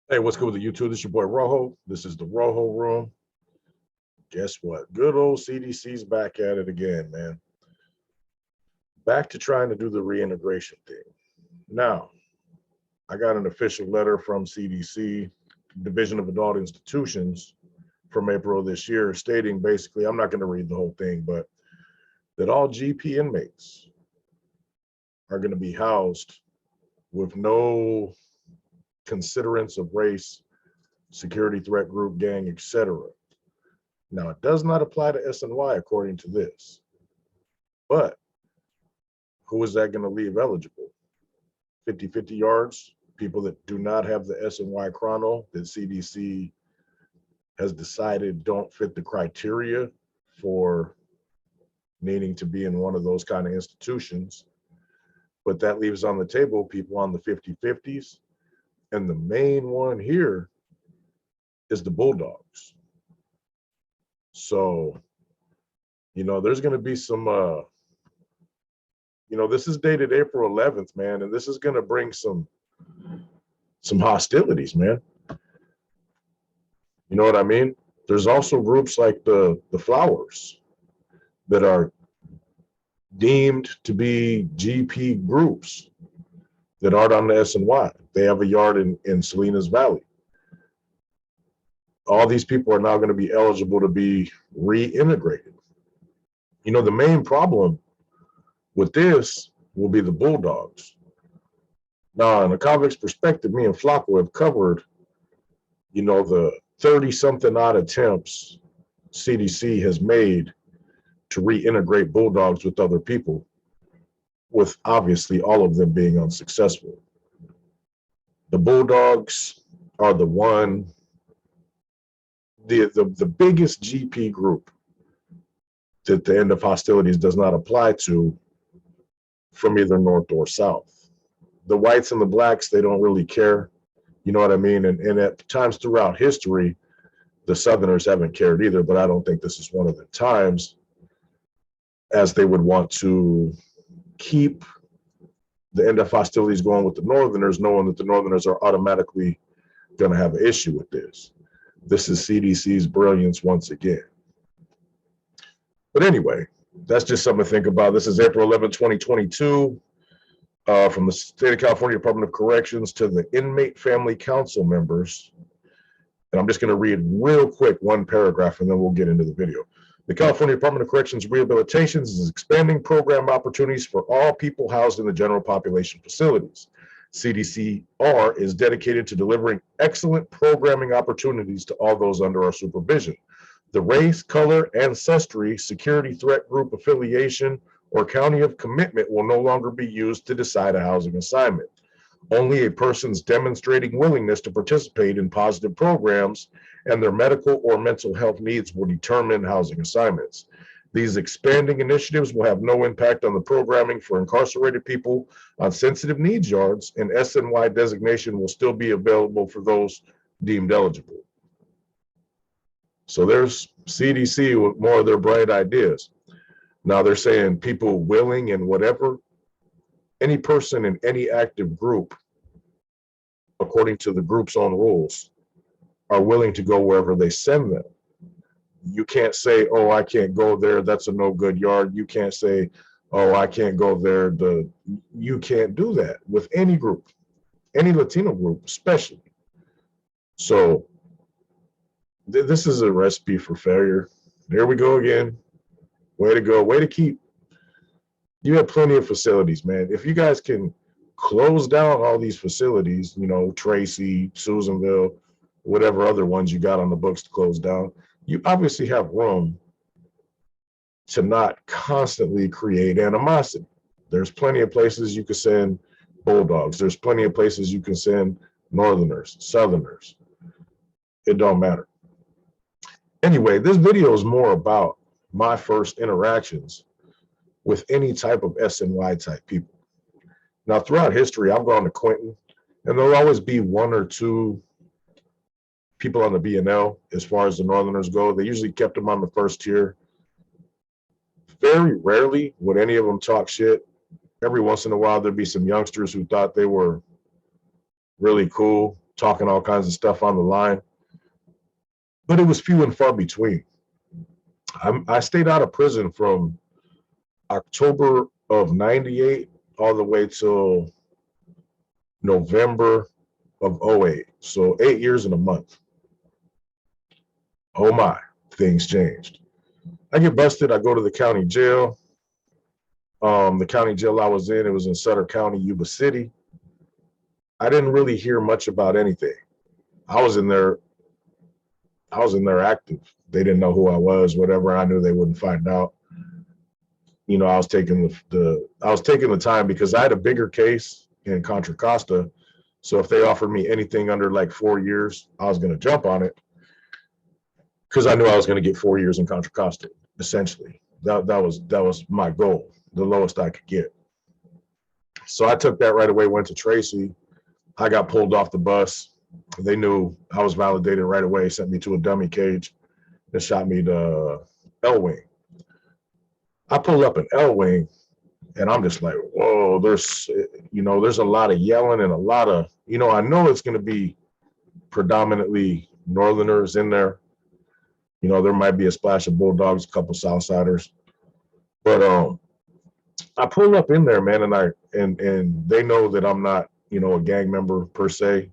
Hey, what's good with the YouTube? This is your boy Rojo. This is the Rojo Room. Guess what? Good old CDC's back at it again, man. Back to trying to do the reintegration thing. Now, I got an official letter from CDC, Division of Adult Institutions, from April of this year, stating basically, I'm not going to read the whole thing, but that all GP inmates are going to be housed with no considerance of race, security threat group, gang, etc. Now, it does not apply to SNY according to this, but who is that going to leave eligible? 50-50 yards, people that do not have the SNY chrono that CDC has decided don't fit the criteria for needing to be in one of those kind of institutions. But that leaves on the table people on the 50-50s. And the main one here is the Bulldogs. So, there's going to be some, this is dated April 11th, man, and this is going to bring some hostilities, man. You know what I mean? There's also groups like the Flowers that are deemed to be GP groups that aren't on the SNY. They have a yard in Salinas Valley. All these people are now going to be eligible to be reintegrated. The main problem with this will be the Bulldogs. Now, in a convict's perspective, me and Flacco have covered, the 30-something odd attempts CDC has made to reintegrate Bulldogs with other people, with obviously all of them being unsuccessful. The Bulldogs are the biggest GP group that the end of hostilities does not apply to from either north or south. The whites and the blacks, they don't really care. You know what I mean? And at times throughout history, the Southerners haven't cared either, but I don't think this is one of the times, as they would want to keep the end of hostilities going with the Northerners, knowing that the Northerners are automatically going to have an issue with this. This is CDC's brilliance once again. But anyway, that's just something to think about. This is April 11, 2022, from the State of California Department of Corrections to the inmate family council members. And I'm just going to read real quick one paragraph, and then we'll get into the video. The California Department of Corrections Rehabilitations is expanding program opportunities for all people housed in the general population facilities. CDCR is dedicated to delivering excellent programming opportunities to all those under our supervision. The race, color, ancestry, security threat group affiliation, or county of commitment will no longer be used to decide a housing assignment. Only a person's demonstrating willingness to participate in positive programs and their medical or mental health needs will determine housing assignments. These expanding initiatives will have no impact on the programming for incarcerated people on sensitive needs yards, and SNY designation will still be available for those deemed eligible. So there's CDC with more of their bright ideas. Now they're saying people willing and whatever, any person in any active group, according to the group's own rules, are willing to go wherever they send them. You can't say, oh, I can't go there, that's a no good yard. You can't say, oh, I can't go there. You can't do that with any group, any Latino group especially. So this is a recipe for failure. There we go again. Way to go. Way to keep. You have plenty of facilities, man. If you guys can close down all these facilities, Tracy, Susanville, whatever other ones you got on the books to close down, you obviously have room to not constantly create animosity. There's plenty of places you can send Bulldogs. There's plenty of places you can send Northerners, Southerners. It don't matter. Anyway, this video is more about my first interactions with any type of SNY type people. Now, throughout history, I've gone to Quentin, and there'll always be one or two people on the B&L as far as the Northerners go. They usually kept them on the first tier. Very rarely would any of them talk shit. Every once in a while, there'd be some youngsters who thought they were really cool talking all kinds of stuff on the line, but it was few and far between. I stayed out of prison from October of 98 all the way till November of 08. So 8 years and a month. Oh my, things changed. I get busted. I go to the county jail. The county jail I was in, it was in Sutter County, Yuba City. I didn't really hear much about anything. I was in there active. They didn't know who I was, whatever. I knew they wouldn't find out. You know, I was taking the time because I had a bigger case in Contra Costa. So if they offered me anything under like 4 years, I was going to jump on it because I knew I was going to get 4 years in Contra Costa. Essentially, that was my goal, the lowest I could get. So I took that right away. Went to Tracy. I got pulled off the bus. They knew I was validated right away. Sent me to a dummy cage and shot me to Elwing. I pulled up in Elwing, and I'm just like, whoa, there's a lot of yelling and a lot of, I know it's going to be predominantly Northerners in there. There might be a splash of Bulldogs, a couple Southsiders, but I pulled up in there, man, and they know that I'm not, a gang member per se.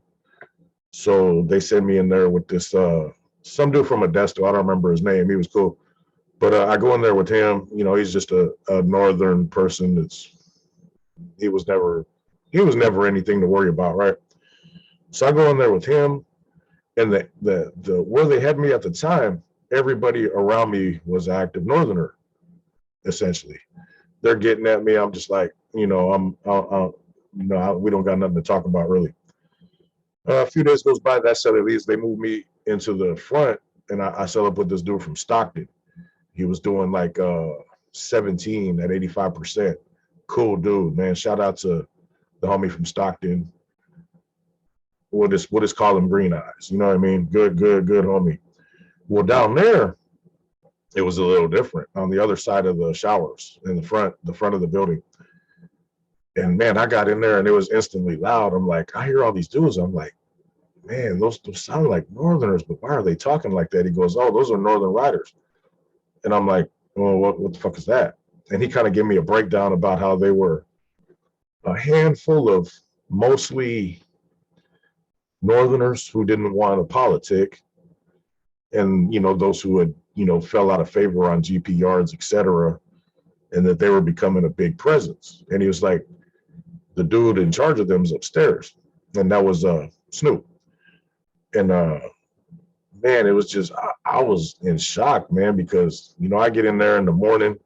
So they sent me in there with this some dude from Modesto. I don't remember his name. He was cool. But I go in there with him. He's just a northern person. He was never anything to worry about, right? So I go in there with him, and the where they had me at the time, everybody around me was active Northerner, essentially. They're getting at me. I'm just like, we don't got nothing to talk about really. A few days goes by, that set at least they moved me into the front, and I set up with this dude from Stockton. He was doing like 17 at 85%. Cool dude, man. Shout out to the homie from Stockton. We'll just call him Green Eyes. You know what I mean? Good homie. Well, down there, it was a little different on the other side of the showers in the front of the building. And man, I got in there and it was instantly loud. I'm like, I hear all these dudes. I'm like, man, those sound like Northerners, but why are they talking like that? He goes, oh, those are Northern Riders. And I'm like, well, what the fuck is that? And he kind of gave me a breakdown about how they were a handful of mostly Northerners who didn't want to politic, and those who had fell out of favor on GP yards, etc., and that they were becoming a big presence. And he was like, the dude in charge of them is upstairs, and that was Snoop. And man, it was just I was in shock, man, because I get in there in the morning,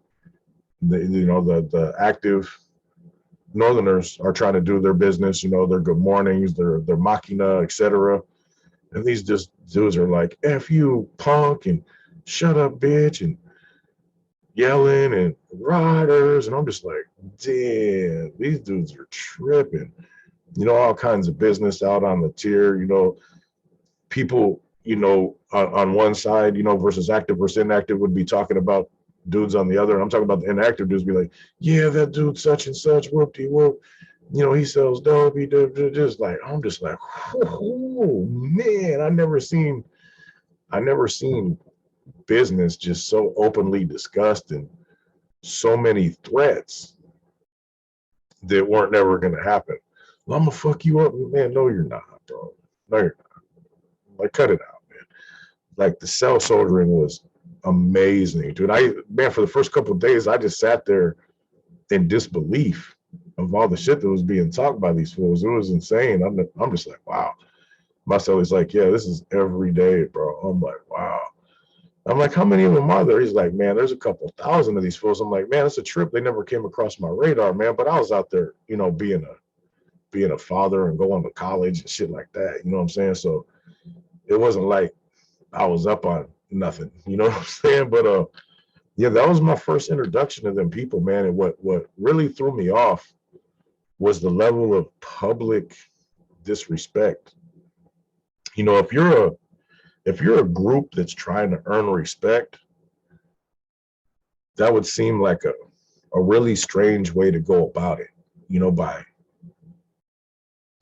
the active Northerners are trying to do their business, their good mornings, their machina, etc. And these just dudes are like, F you, punk, and shut up, bitch, and yelling and riders. And I'm just like, damn, these dudes are tripping. All kinds of business out on the tier, people, on one side, versus active versus inactive would be talking about dudes on the other. And I'm talking about the inactive dudes be like, yeah, that dude such and such, whoop-de-whoop. He sells dope. He just like, I'm just like, oh man, I never seen business just so openly discussed and so many threats that weren't never going to happen. Well, I'm gonna fuck you up, man. No, you're not, bro. No, you're not. Like, cut it out, man. Like, the cell soldiering was amazing, dude. For the first couple of days, I just sat there in disbelief of all the shit that was being talked by these fools. It was insane. I'm just like, wow. My celly's like, yeah, this is every day, bro. I'm like, wow. I'm like, how many of them are there? He's like, man, there's a couple thousand of these fools. I'm like, man, it's a trip. They never came across my radar, man. But I was out there, being a father and going to college and shit like that. You know what I'm saying? So it wasn't like I was up on nothing. You know what I'm saying? But yeah, that was my first introduction to them people, man. And what really threw me off was the level of public disrespect. If you're a group that's trying to earn respect, that would seem like a really strange way to go about it, by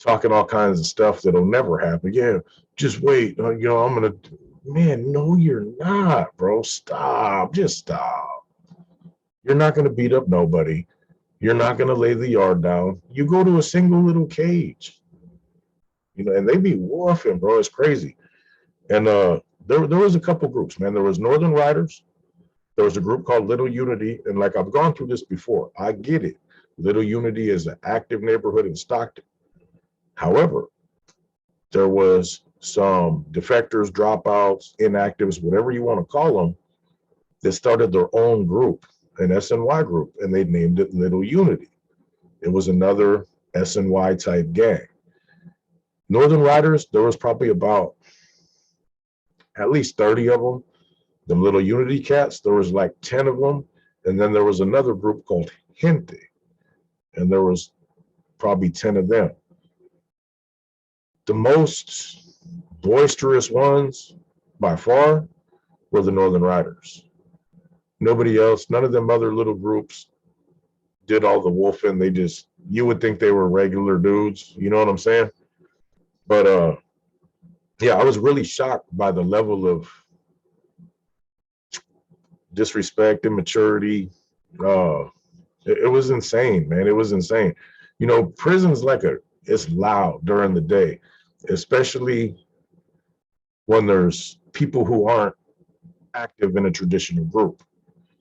talking all kinds of stuff that'll never happen. Yeah, just wait. I'm gonna. Man, no, you're not, bro. Stop. Just stop. You're not gonna beat up nobody. You're not gonna lay the yard down. You go to a single little cage, and they be woofing, bro. It's crazy. And there was a couple groups, man. There was Northern Riders. There was a group called Little Unity, and like I've gone through this before, I get it. Little Unity is an active neighborhood in Stockton. However, there was some defectors, dropouts, inactives, whatever you want to call them, that started their own group, an SNY group, and they named it Little Unity. It was another SNY type gang. Northern Riders, there was probably about at least 30 of them. Them Little Unity cats, there was like 10 of them. And then there was another group called Gente, and there was probably 10 of them. The most boisterous ones by far were the Northern Riders. Nobody else, none of them other little groups did all the wolfing. You would think they were regular dudes, you know what I'm saying? But yeah, I was really shocked by the level of disrespect, immaturity. It was insane, man. It was insane. Prison's it's loud during the day, especially when there's people who aren't active in a traditional group,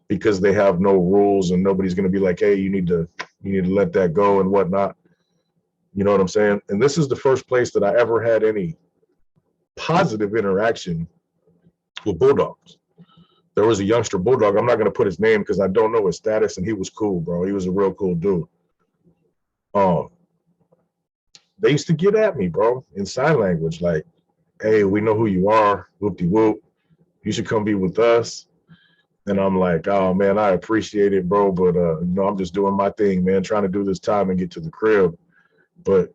because they have no rules and nobody's going to be like, hey, you need to let that go and whatnot. You know what I'm saying? And this is the first place that I ever had any positive interaction with bulldogs. There was a youngster bulldog. I'm not going to put his name because I don't know his status, and he was cool, bro. He was a real cool dude. They used to get at me, bro, in sign language, like, hey, we know who you are, whoop-de-whoop. You should come be with us. And I'm like, oh, man, I appreciate it, bro, but, I'm just doing my thing, man, trying to do this time and get to the crib. But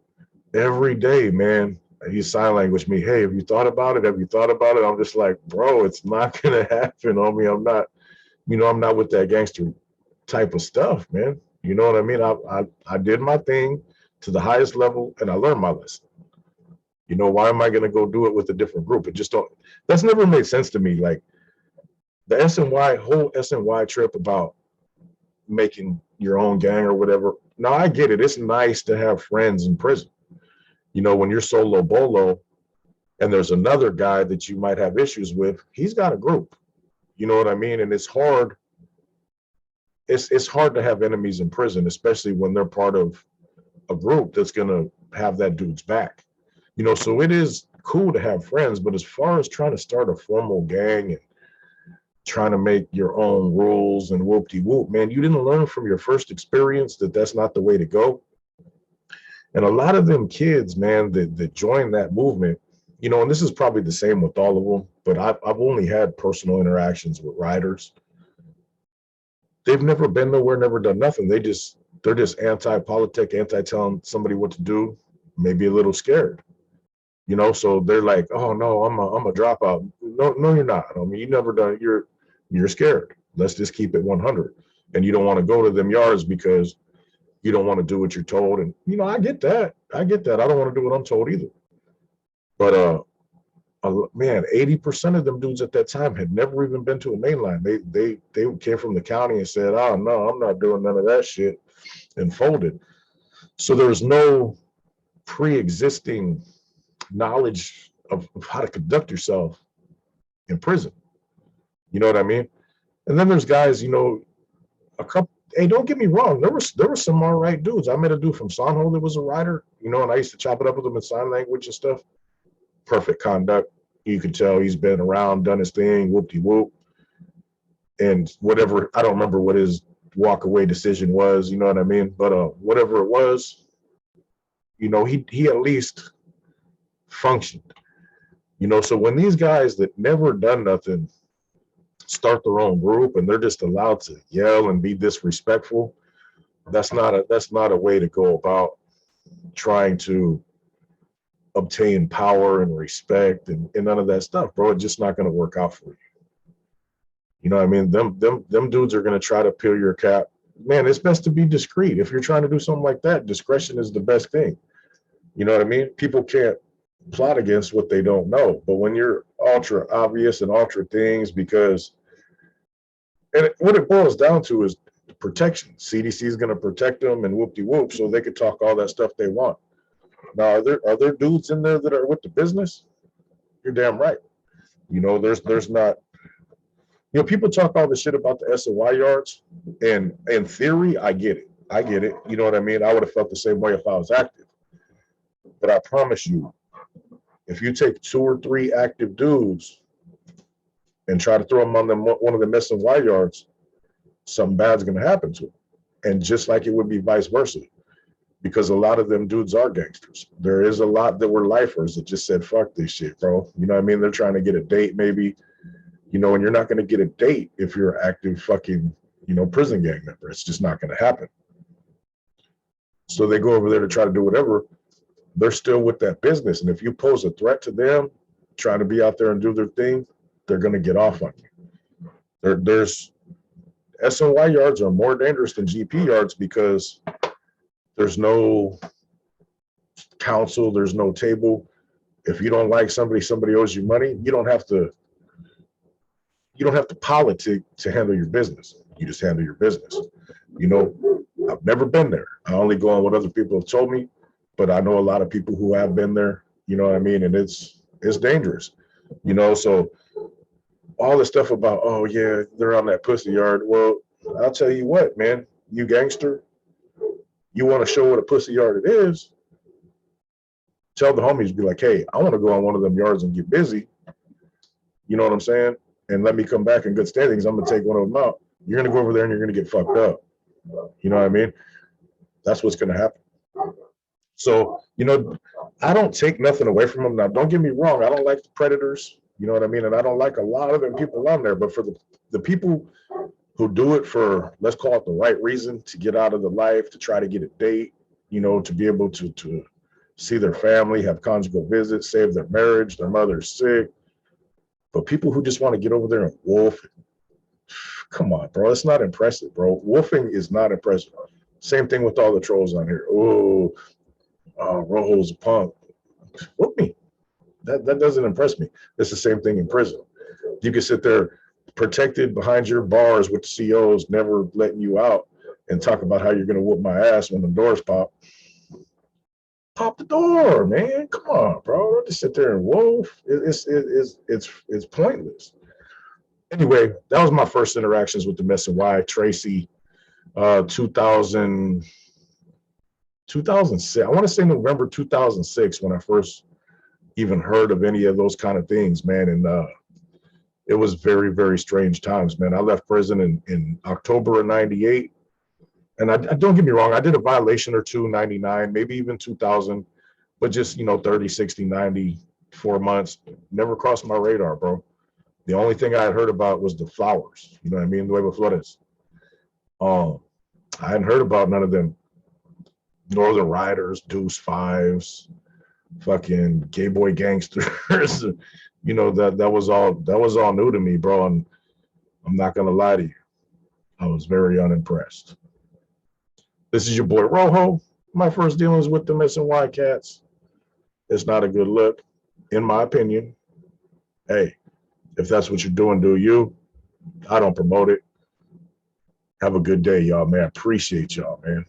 every day, man, he sign language me, hey, have you thought about it? Have you thought about it? I'm just like, bro, it's not going to happen on me. I'm not with that gangster type of stuff, man. You know what I mean? I did my thing to the highest level, and I learned my lesson. Why am I going to go do it with a different group? That's never made sense to me. Like the whole SNY trip about making your own gang or whatever. Now I get it. It's nice to have friends in prison. When you're solo bolo and there's another guy that you might have issues with, he's got a group. You know what I mean? And it's hard. It's hard to have enemies in prison, especially when they're part of a group that's going to have that dude's back. So it is cool to have friends, but as far as trying to start a formal gang and trying to make your own rules and whoop-de-whoop, man, you didn't learn from your first experience that that's not the way to go. And a lot of them kids, man, that joined that movement, and this is probably the same with all of them, but I've only had personal interactions with riders. They've never been nowhere, never done nothing. They're just anti-politic, anti-telling somebody what to do, maybe a little scared. So they're like, oh no, I'm a dropout. No, you're not. I mean, you never done. You're scared. Let's just keep it 100. And you don't want to go to them yards because you don't want to do what you're told. And I get that. I don't want to do what I'm told either. But man, 80% of them dudes at that time had never even been to a mainline. They came from the county and said, oh no, I'm not doing none of that shit, and folded. So there was no pre-existing knowledge of how to conduct yourself in prison. You know what I mean? And then there's guys, a couple. Hey, don't get me wrong. There were some all right dudes. I met a dude from Sonho that was a writer, and I used to chop it up with him in sign language and stuff. Perfect conduct. You could tell he's been around, done his thing, whoop-de-whoop. And whatever, I don't remember what his walk away decision was, you know what I mean? But whatever it was, he at least functioned. So when these guys that never done nothing start their own group and they're just allowed to yell and be disrespectful, that's not a way to go about trying to obtain power and respect and none of that stuff, bro. It's just not going to work out for you. You know what I mean? Them dudes are going to try to peel your cap. Man, it's best to be discreet. If you're trying to do something like that, discretion is the best thing. You know what I mean? People can't plot against what they don't know. But when you're ultra obvious and ultra things, because what it boils down to is protection. CDC is going to protect them and whoop de whoop, so they can talk all that stuff they want. Now, are there dudes in there that are with the business? You're damn right. You know, there's not. You know, people talk all the shit about the SNY yards, and in theory, I get it. I get it. You know what I mean? I would have felt the same way if I was active. But I promise you, if you take 2 or 3 active dudes and try to throw them on one of the missing Y yards, something bad's going to happen to them. And just like it would be vice versa, because a lot of them dudes are gangsters. There is a lot that were lifers that just said, fuck this shit, bro. You know what I mean? They're trying to get a date maybe, you know, and you're not going to get a date if you're an active fucking, you know, prison gang member. It's just not going to happen. So they go over there to try to do whatever. They're still with that business. And if you pose a threat to them, trying to be out there and do their thing, they're going to get off on you. There's SNY yards are more dangerous than GP yards because there's no counsel, there's no table. If you don't like somebody owes you money, you don't have to politic to handle your business. You just handle your business. You know, I've never been there. I only go on what other people have told me, but I know a lot of people who have been there, you know what I mean? And it's dangerous, you know? So all the stuff about, oh yeah, they're on that pussy yard. Well, I'll tell you what, man, you gangster, you want to show what a pussy yard it is, tell the homies, be like, hey, I want to go on one of them yards and get busy. You know what I'm saying? And let me come back in good standings. I'm going to take one of them out. You're going to go over there and you're going to get fucked up. You know what I mean? That's what's going to happen. So, you know, I don't take nothing away from them. Now, don't get me wrong. I don't like the predators. You know what I mean? And I don't like a lot of them people on there. But for the people who do it for, let's call it the right reason, to get out of the life, to try to get a date, you know, to be able to see their family, have conjugal visits, save their marriage, their mother's sick. But people who just want to get over there and wolf, come on, bro. It's not impressive, bro. Wolfing is not impressive. Same thing with all the trolls on here. Oh, Rojo's a punk. Whoop me. That doesn't impress me. It's the same thing in prison. You can sit there protected behind your bars with the COs never letting you out and talk about how you're going to whoop my ass when the doors pop. Pop the door, man. Come on, bro. Don't just sit there and wolf. It's pointless. Anyway, that was my first interactions with the Missing Y. Tracy, 2006. I want to say November 2006 when I first even heard of any of those kind of things, man. And it was very, very strange times, man. I left prison in October of 98. And I don't get me wrong, I did a violation or two, 99, maybe even 2000, but just, you know, 30, 60, 90, 4 months, never crossed my radar, bro. The only thing I had heard about was the flowers, you know what I mean? Nueva Flores. I hadn't heard about none of them Northern Riders, Deuce Fives, fucking gay boy gangsters. You know, that was all new to me, bro. And I'm not gonna lie to you, I was very unimpressed. This is your boy Rojo. My first dealings with the Missing Y cats. It's not a good look, in my opinion. Hey, if that's what you're doing, do you? I don't promote it. Have a good day, y'all, man. Appreciate y'all, man.